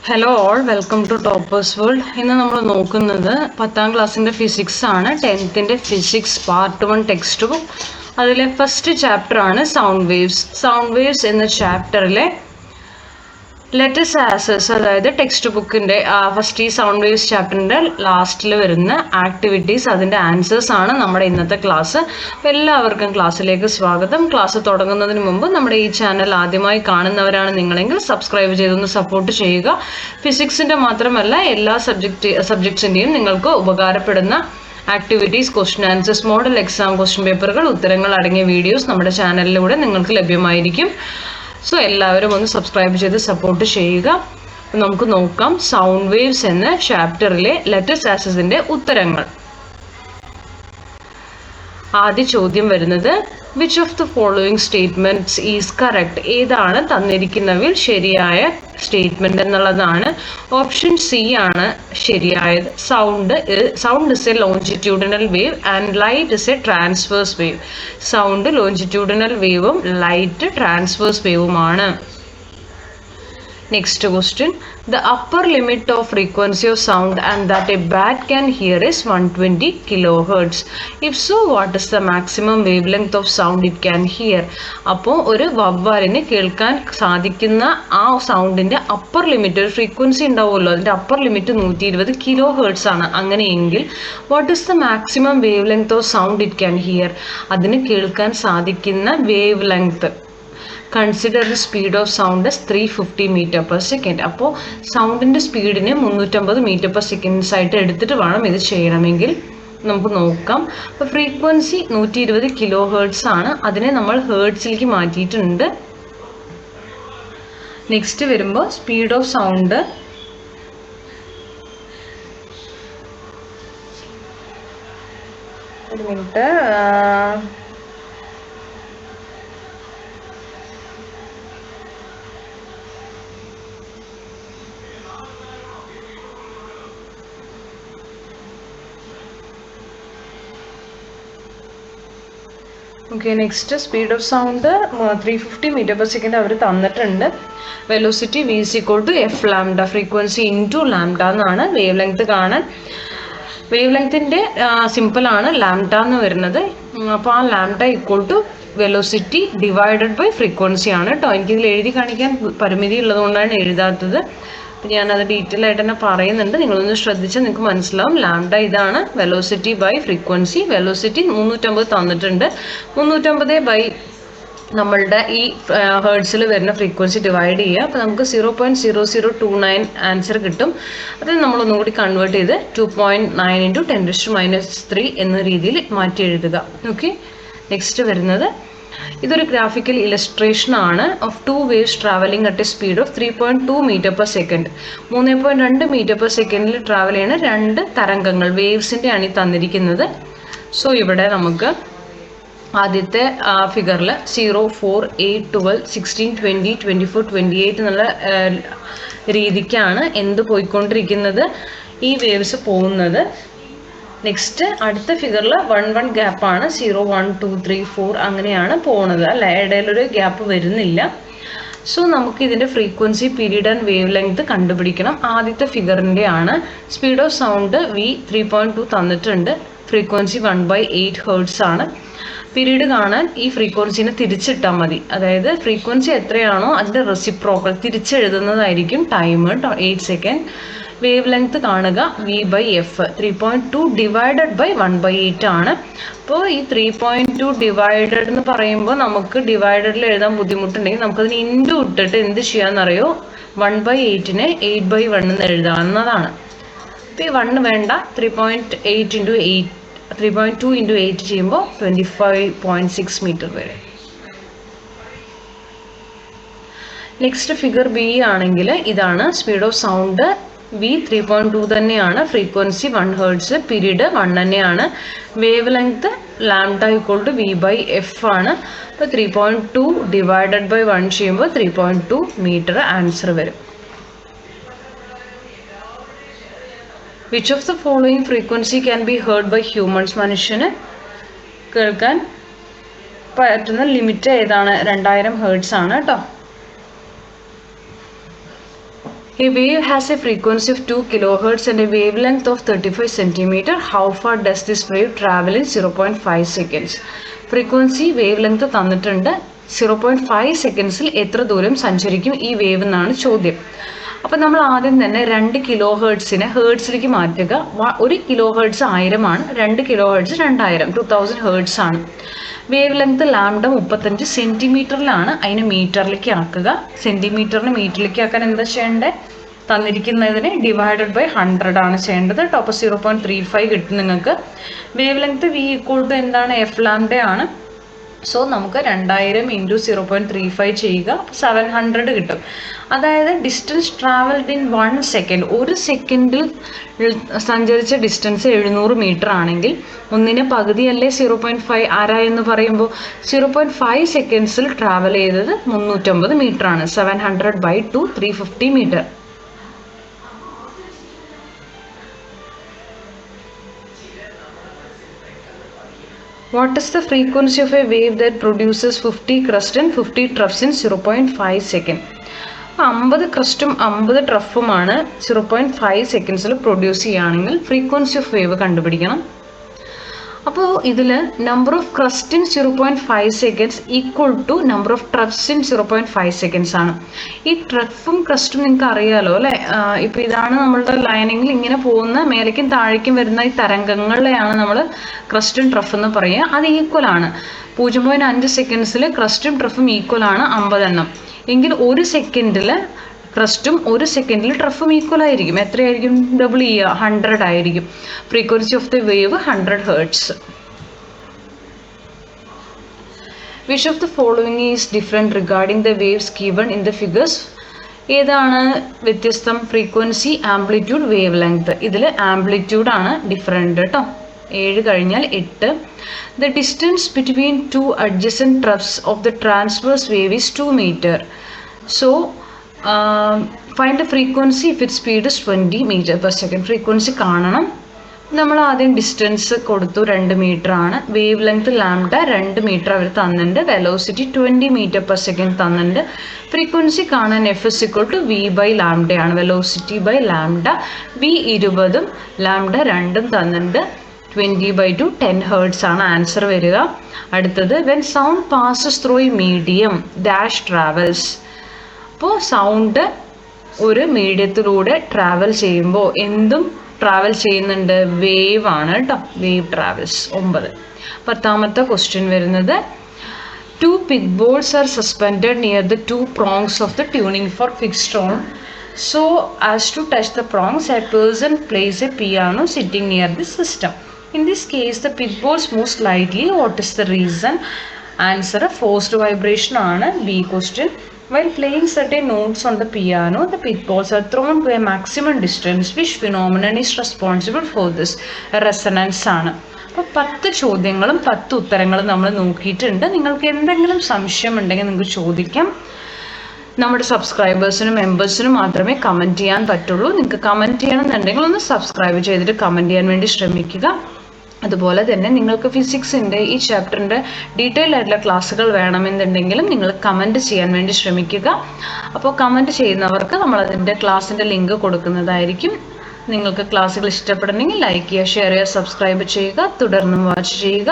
Hello all welcome to toppers world. ഇന്ന് നമ്മൾ നോക്കുന്നത് 10ാം ക്ലാസ്സിൻ്റെ ഫിസിക്സ് ആണ്. 10th physics part 1 text book. അതിലെ ഫസ്റ്റ് ചാപ്റ്റർ ആണ് സൗണ്ട് വേവ്സ്. സൗണ്ട് വേവ്സ് എന്ന ചാപ്റ്ററിലെ ലെറ്റസ് ആസസ്, അതായത് ടെക്സ്റ്റ് ബുക്കിൻ്റെ ഫസ്റ്റ് ഈ സൗണ്ട് വേവ്സ് ചാപ്റ്ററിൻ്റെ ലാസ്റ്റിൽ വരുന്ന ആക്ടിവിറ്റീസ്, അതിൻ്റെ ആൻസേഴ്സ് ആണ് നമ്മുടെ ഇന്നത്തെ ക്ലാസ്. അപ്പോൾ എല്ലാവർക്കും ക്ലാസ്സിലേക്ക് സ്വാഗതം. ക്ലാസ് തുടങ്ങുന്നതിന് മുമ്പ് നമ്മുടെ ഈ ചാനൽ ആദ്യമായി കാണുന്നവരാണ് നിങ്ങളെങ്കിൽ സബ്സ്ക്രൈബ് ചെയ്തൊന്ന് സപ്പോർട്ട് ചെയ്യുക. ഫിസിക്സിൻ്റെ മാത്രമല്ല എല്ലാ സബ്ജക്ട്സിൻ്റെയും നിങ്ങൾക്ക് ഉപകാരപ്പെടുന്ന activities, question answers, model exam question പേപ്പറുകൾ, ഉത്തരങ്ങൾ അടങ്ങിയ വീഡിയോസ് നമ്മുടെ ചാനലിലൂടെ നിങ്ങൾക്ക് ലഭ്യമായിരിക്കും. സോ എല്ലാവരും ഒന്ന് സബ്സ്ക്രൈബ് ചെയ്ത് സപ്പോർട്ട് ചെയ്യുക. നമുക്ക് നോക്കാം സൗണ്ട് വേവ്സ് എന്ന ചാപ്റ്ററിലെ ലെറ്റസ് ആസസിൻ്റെ ഉത്തരങ്ങൾ. ആദ്യ ചോദ്യം വരുന്നത് which of the following statements is correct? ഏതാണ് തന്നിരിക്കുന്നവയിൽ ശരിയായ സ്റ്റേറ്റ്മെന്റ് എന്നുള്ളതാണ്. ഓപ്ഷൻ സി ആണ് ശരിയായത്. Sound is a longitudinal wave and light is a transverse wave. Sound longitudinal വേവും ലൈറ്റ് ട്രാൻസ്വേഴ്സ് വേവുമാണ്. Next question. The upper limit of frequency of sound and that a bat can hear is 120 kilohertz. If so, what is the maximum wavelength of sound it can hear? അപ്പോൾ ഒരു വവ്വാലിന് കേൾക്കാൻ സാധിക്കുന്ന ആ സൗണ്ടിൻ്റെ upper limit, ഒരു frequency ഉണ്ടാവുമല്ലോ, അതിൻ്റെ upper limit 120 kilo hertz ആണ്. അങ്ങനെയെങ്കിൽ what is the maximum wave length of sound it can hear? അതിന് കേൾക്കാൻ സാധിക്കുന്ന wave length. Consider the speed of sound as 350 metre per second. അപ്പോൾ സൗണ്ടിൻ്റെ സ്പീഡിനെ 350 മീറ്റർ പെർ സെക്കൻഡ്സ് ആയിട്ട് എടുത്തിട്ട് വേണം ഇത് ചെയ്യണമെങ്കിൽ. നമുക്ക് നോക്കാം. അപ്പോൾ ഫ്രീക്വൻസി 120 കിലോ ഹേർട്സ് ആണ്. അതിനെ നമ്മൾ ഹേർട്സിലേക്ക് മാറ്റിയിട്ടുണ്ട്. നെക്സ്റ്റ് വരുമ്പോൾ സ്പീഡ് ഓഫ് സൗണ്ട് ഒരു minute. Okay, next speed of sound 350 metre per second അവർ തന്നിട്ടുണ്ട്. Velocity v = f lambda, frequency into lambda എന്നാണ്. വേവ് ലെങ്ത് കാണാൻ വേവ് ലെങ്ത്തിൻ്റെ സിമ്പിളാണ് ലാംഡ എന്ന് വരുന്നത്. അപ്പോൾ ആ lambda = velocity divided by frequency ആണ് കേട്ടോ. എനിക്കിതിൽ എഴുതി കാണിക്കാൻ പരിമിതി ഉള്ളതുകൊണ്ടാണ് എഴുതാത്തത്. ഞാനത് ഡീറ്റെയിൽ ആയിട്ട് തന്നെ പറയുന്നുണ്ട്, നിങ്ങളൊന്ന് ശ്രദ്ധിച്ചാൽ നിങ്ങൾക്ക് മനസ്സിലാവും. ലാംഡ ഇതാണ്, വെലോസിറ്റി ബൈ ഫ്രീക്വൻസി. വെലോസിറ്റി 350 തന്നിട്ടുണ്ട്. 350 ബൈ നമ്മളുടെ ഈ ഹേർട്സിൽ വരുന്ന ഫ്രീക്വൻസി ഡിവൈഡ് ചെയ്യുക. അപ്പോൾ നമുക്ക് 0.0029 ആൻസർ കിട്ടും. അത് നമ്മളൊന്നും കൂടി കൺവേർട്ട് ചെയ്ത് 2.9 × 10⁻³ എന്ന രീതിയിൽ മാറ്റി എഴുതുക. ഓക്കെ, നെക്സ്റ്റ് വരുന്നത് ഇതൊരു ഗ്രാഫിക്കൽ ഇലസ്ട്രേഷൻ ആണ് of 2 waves travelling at a speed of 3.2 metre per second. 3.2 metre per സെക്കൻഡിൽ ട്രാവൽ ചെയ്യുന്ന 2 തരംഗങ്ങൾ, വേവ്സിൻ്റെ ആണ് ഈ തന്നിരിക്കുന്നത്. സോ ഇവിടെ നമുക്ക് ആദ്യത്തെ ഫിഗറിൽ 0, 4, 8, 12, 16, 20, 24, 28 എന്നുള്ള രീതിക്കാണ് എന്ത് പോയിക്കൊണ്ടിരിക്കുന്നത്, ഈ വേവ്സ് പോകുന്നത്. നെക്സ്റ്റ് അടുത്ത ഫിഗറിൽ 1 ഗ്യാപ്പാണ്. 0, 1, 2, 3, 4 അങ്ങനെയാണ് പോകുന്നത് അല്ലേ, ഇടയിലൊരു ഗ്യാപ്പ് വരുന്നില്ല. സോ നമുക്ക് ഇതിൻ്റെ frequency, period and wave length കണ്ടുപിടിക്കണം. ആദ്യത്തെ ഫിഗറിൻ്റെ ആണ്. സ്പീഡ് ഓഫ് സൗണ്ട് v 3.2 തന്നിട്ടുണ്ട്. ഫ്രീക്വൻസി 1/8 ഹേർട്സ് ആണ്. പീരീഡ് കാണാൻ ഈ ഫ്രീക്വൻസിനെ തിരിച്ചിട്ടാൽ മതി. അതായത് ഫ്രീക്വൻസി എത്രയാണോ അതിൻ്റെ റെസിപ്രോക്കൽ തിരിച്ചെഴുതുന്നതായിരിക്കും ടൈം കേട്ടോ, 8 സെക്കൻഡ്. വേവ് ലെങ്ത് കാണുക v/f 3.2 ഡിവൈഡഡ് ബൈ 1/8 ആണ്. അപ്പോൾ ഈ 3.2 ഡിവൈഡഡ് എന്ന് പറയുമ്പോൾ നമുക്ക് ഡിവൈഡഡിൽ എഴുതാൻ ബുദ്ധിമുട്ടുണ്ടെങ്കിൽ നമുക്കതിന് ഇൻറ്റു ഇട്ടിട്ട് എന്ത് ചെയ്യാമെന്നറിയോ, 1/8നെ 8/1 എന്ന് എഴുതാവുന്നതാണ്. അപ്പോൾ ഈ 1 വേണ്ട, 3.2 × 8 ചെയ്യുമ്പോൾ 25.6 മീറ്റർ വരെ. നെക്സ്റ്റ് ഫിഗർ ബി ആണെങ്കിൽ ഇതാണ്. സ്പീഡ് ഓഫ് സൗണ്ട് v 3.2 തന്നെയാണ്. ഫ്രീക്വൻസി 1 ഹേർട്സ്, പീരീഡ് 1 തന്നെയാണ്. വേവ് ലെങ്ത് ലാംഡ = v/f ആണ്. അപ്പോൾ 3.2 ഡിവൈഡഡ് ബൈ 1 ചെയ്യുമ്പോൾ 3.2 മീറ്റർ ആൻസർ വരും. Which of the following frequency can be heard by humans? മനുഷ്യന് കേൾക്കാൻ പറ്റുന്ന ലിമിറ്റ് ഏതാണ്? 2000 ഹേർട്സ് ആണ് കേട്ടോ. A wave has a frequency of 2 kilohertz and a wavelength of 35 centimeter. How far does this wave travel in 0.5 seconds? Frequency wavelength തന്നിട്ടുണ്ട്. 0.5 സെക്കൻഡ്സിൽ എത്ര ദൂരം സഞ്ചരിക്കും ഈ വേവ് എന്നാണ് ചോദ്യം. അപ്പോൾ നമ്മൾ ആദ്യം തന്നെ 2 കിലോ ഹേർട്സിനെ ഹേർട്സിലേക്ക് മാറ്റുക. 1 കിലോ ഹേർട്സ് 1000 ആണ്, 2 കിലോ ഹേർട്സ് 2000, 2000 ഹേർട്സ് ആണ്. വേവ് ലെങ്ത് ലാംഡ 35 സെൻറ്റിമീറ്ററിലാണ്, അതിന് മീറ്ററിലേക്ക് ആക്കുക. സെൻറ്റിമീറ്ററിന് മീറ്ററിലേക്ക് ആക്കാൻ എന്താ ചെയ്യേണ്ടത്? തന്നിരിക്കുന്നതിനെ ഡിവൈഡഡ് ബൈ 100 ആണ് ചെയ്യേണ്ടത്. അപ്പോൾ 0.35 കിട്ടും നിങ്ങൾക്ക്. വേവ് ലെങ്ത് V = എന്താണ്? എഫ് ലാംഡ ആണ്. സോ നമുക്ക് 2000 × 0.35 ചെയ്യുക, 700 കിട്ടും. അതായത് ഡിസ്റ്റൻസ് ട്രാവൽഡ് ഇൻ 1 സെക്കൻഡ്, ഒരു സെക്കൻഡിൽ സഞ്ചരിച്ച ഡിസ്റ്റൻസ് 700 മീറ്റർ ആണെങ്കിൽ ഒന്നിനെ പകുതിയല്ലേ 0.5 ആരാ എന്ന് പറയുമ്പോൾ 0.5 സെക്കൻഡ്സിൽ ട്രാവൽ ചെയ്തത് 350 മീറ്റർ ആണ്. 700/2 350 metre. What is the frequency of a wave that produces 50 crust and 50 troughs in 0.5 second? 50 ക്രസ്റ്റും 50 ട്രഫുമാണ് 0.5 സെക്കൻഡ്സിൽ പ്രൊഡ്യൂസ് ചെയ്യുകയാണെങ്കിൽ ഫ്രീക്വൻസി ഓഫ് വേവ് കണ്ടുപിടിക്കണം. അപ്പോൾ ഇതിൽ number of crest in 0.5 seconds equal to number of troughs in 0.5 seconds ആണ്. ഈ ട്രഫും ക്രസ്റ്റും നിങ്ങൾക്ക് അറിയാലോ അല്ലേ? ഇപ്പോൾ ഇതാണ് നമ്മളുടെ ലൈനിങ്ങിൽ ഇങ്ങനെ പോകുന്ന മേലേക്കും താഴേക്കും വരുന്ന ഈ തരംഗങ്ങളെയാണ് നമ്മൾ ക്രസ്റ്റും ട്രഫ് എന്ന് പറയുക. അത് ഈക്വൽ ആണ്. 0.5 സെക്കൻഡ്സിൽ ക്രസ്റ്റും ട്രഫും ഈക്വൽ ആണ് 50 എണ്ണം. എങ്കിൽ ഒരു സെക്കൻഡിൽ ക്രസ്റ്റും ഒരു സെക്കൻഡിൽ ട്രഫും ഈക്വൽ ആയിരിക്കും. എത്രയായിരിക്കും? ഡബിൾ ചെയ്യുക, 100 ആയിരിക്കും. Frequency of the wave 100 hertz. Which of the following is different regarding the waves given in the figures? ഏതാണ് വ്യത്യസ്തം? Frequency, amplitude, wave length. ഇതിൽ ആംപ്ലിറ്റ്യൂഡാണ് ഡിഫറെൻറ്റ് കേട്ടോ. 7 കഴിഞ്ഞാൽ 8. The distance between two adjacent troughs of the transverse wave is 2 meter. So find the frequency if its speed is 20 meter per second. Frequency കാണണം. നമ്മൾ ആദ്യം distance കൊടുത്തു, 2 metre ആണ്. Wave length lambda 2 metre അവർ തന്നിട്ടുണ്ട്. Velocity 20 metre per second തന്നിട്ടുണ്ട്. Frequency കാണാൻ F = V/λ ആണ്. Velocity by lambda. V 20ഉം ലാംഡ 2ഉം തന്നിട്ടുണ്ട്. 20/2 10 ഹേർട്സ് ആണ് ആൻസർ വരിക. അടുത്തത് when sound passes through a medium dash travels. അപ്പോൾ സൗണ്ട് ഒരു മീഡിയത്തിലൂടെ ട്രാവൽ ചെയ്യുമ്പോൾ എന്തും ട്രാവൽ ചെയ്യുന്നുണ്ട്? വേവ് ആണ് കേട്ടോ. Wave travels. 9. 10ാമത്തെ ക്വസ്റ്റ്യൻ വരുന്നത് 2 pit balls are suspended near the 2 prongs of the tuning for fixed tone so as to touch the prongs. A person plays a piano sitting near the system. In this case the pit balls move slightly. What is the reason? Answer: forced vibration ആണ്. B question. While playing certain notes on the piano, the pit balls are thrown to a maximum distance. Which phenomenon is responsible for this? Resonance ആണ്. അപ്പോൾ 10 ചോദ്യങ്ങളും 10 ഉത്തരങ്ങളും നമ്മൾ നോക്കിയിട്ടുണ്ട്. നിങ്ങൾക്ക് എന്തെങ്കിലും സംശയം ഉണ്ടെങ്കിൽ നിങ്ങൾക്ക് ചോദിക്കാം. നമ്മുടെ സബ്സ്ക്രൈബേഴ്സിനും മെമ്പേഴ്സിനും മാത്രമേ കമൻറ്റ് ചെയ്യാൻ പറ്റുള്ളൂ. നിങ്ങൾക്ക് കമൻറ്റ് ചെയ്യണമെന്നുണ്ടെങ്കിൽ ഒന്ന് സബ്സ്ക്രൈബ് ചെയ്തിട്ട് കമൻറ്റ് ചെയ്യാൻ വേണ്ടി ശ്രമിക്കുക. അതുപോലെ തന്നെ നിങ്ങൾക്ക് ഫിസിക്സിൻ്റെ ഈ ചാപ്റ്ററിൻ്റെ ഡീറ്റെയിൽ ആയിട്ടുള്ള ക്ലാസ്സുകൾ വേണമെന്നുണ്ടെങ്കിലും നിങ്ങൾ കമൻറ്റ് ചെയ്യാൻ വേണ്ടി ശ്രമിക്കുക. അപ്പോൾ കമൻറ്റ് ചെയ്യുന്നവർക്ക് നമ്മളതിൻ്റെ ക്ലാസ്സിൻ്റെ ലിങ്ക് കൊടുക്കുന്നതായിരിക്കും. നിങ്ങൾക്ക് ക്ലാസ്സുകൾ ഇഷ്ടപ്പെടണമെങ്കിൽ ലൈക്ക് ചെയ്യുക, ഷെയർ ചെയ്യുക, സബ്സ്ക്രൈബ് ചെയ്യുക, തുടർന്നും വാച്ച് ചെയ്യുക.